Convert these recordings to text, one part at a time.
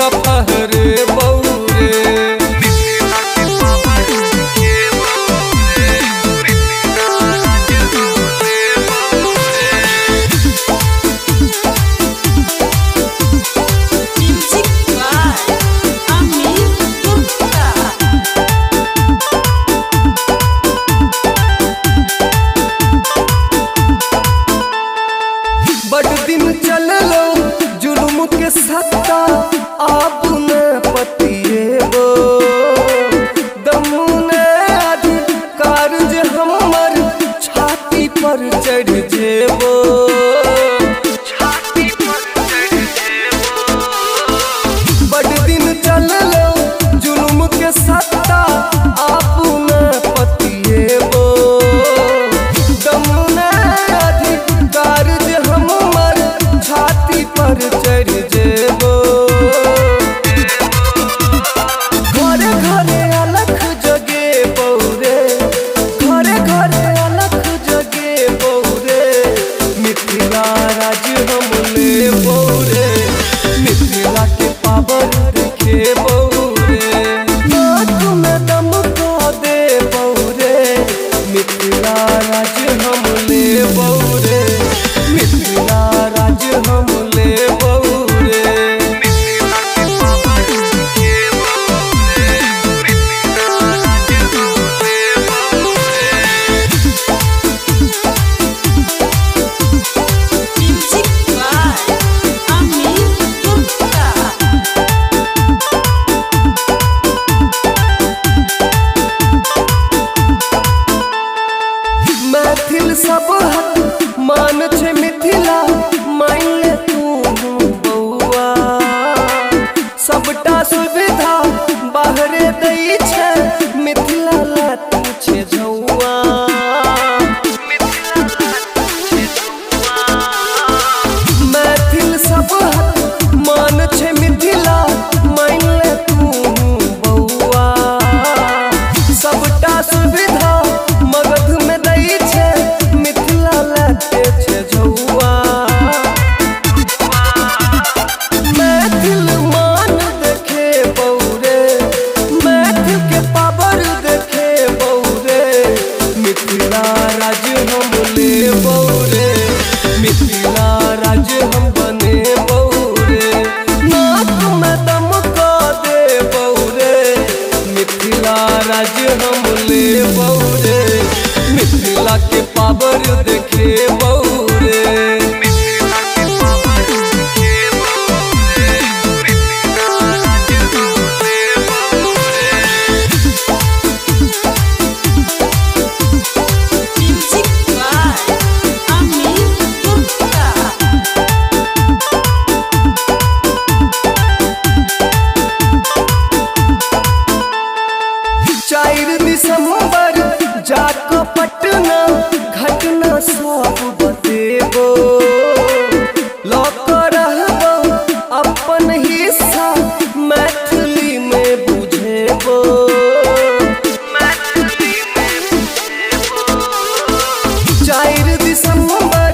लूटा फहरे बौरे। बड़ दिन चललो जुल्म के सत्ता आप न पतिएबो। दमुने अधिकार जे हमर छाती पर चढ़ जेबो। बड़ दिन चललो जुल्म के सत्ता आप न पतिएबो। दमुने अधिकार जे हमर छाती पर चढ़ जेबो। घरे घरे अलख जगे बौरे, घरे घरे अलख जगे बौरे। मिथिला राज हम ले बौरे, मिथिला के पावर देखे बौरे। नाक में दम को दे बौरे, मिथिला राज हम ले बौरे, मिथिला राज हम ले बौरे। मैथिल सब हक मान छे मिथिला, मान ले तू बउआ। सबटा सुविधा बाहरे दै छे, मिथिला ला तू छे झौआ। मैथिल सब हक मान छे मिथिला, मान ले तू बउआ। सबटा सुविधा मगध में दै छे, मिथिला लाते छे झौआ। मैथिल मान देखे बौरे, मैथिल के पावर देखे बौरे। मिथिला राज हम ले बौरे, मिथिला राज हम बने बौरे। नाक में दम को दे बौरे, मिथिला राज हम ले बौरे। मिथिला के पावर देखे बौरे। दिसंबर जाको पटना घटना सब बतेबो। लौक रहबो अपन हिस्सा मैथिली में बुझेबो। 4 दिसंबर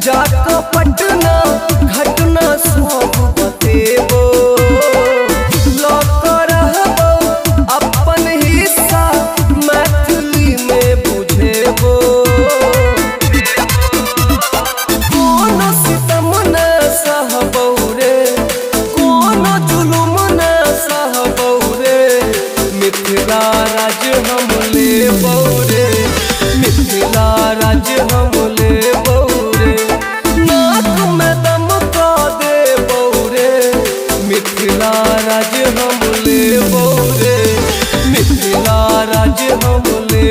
जाको पटना घटना सब बतेबो। लौक रहबो अपन हिस्सा मैथिली में बुझेबो। कोनो सितम न सहबो रे, कोनो जुलुम न सहबो रे। मिथिला राज हम ले बौरे, मिथिला राज हम ले बौरे। नाक में दम को दे बौरे, मिथिला राज हम ले बौरे, मिथिला राज हम ले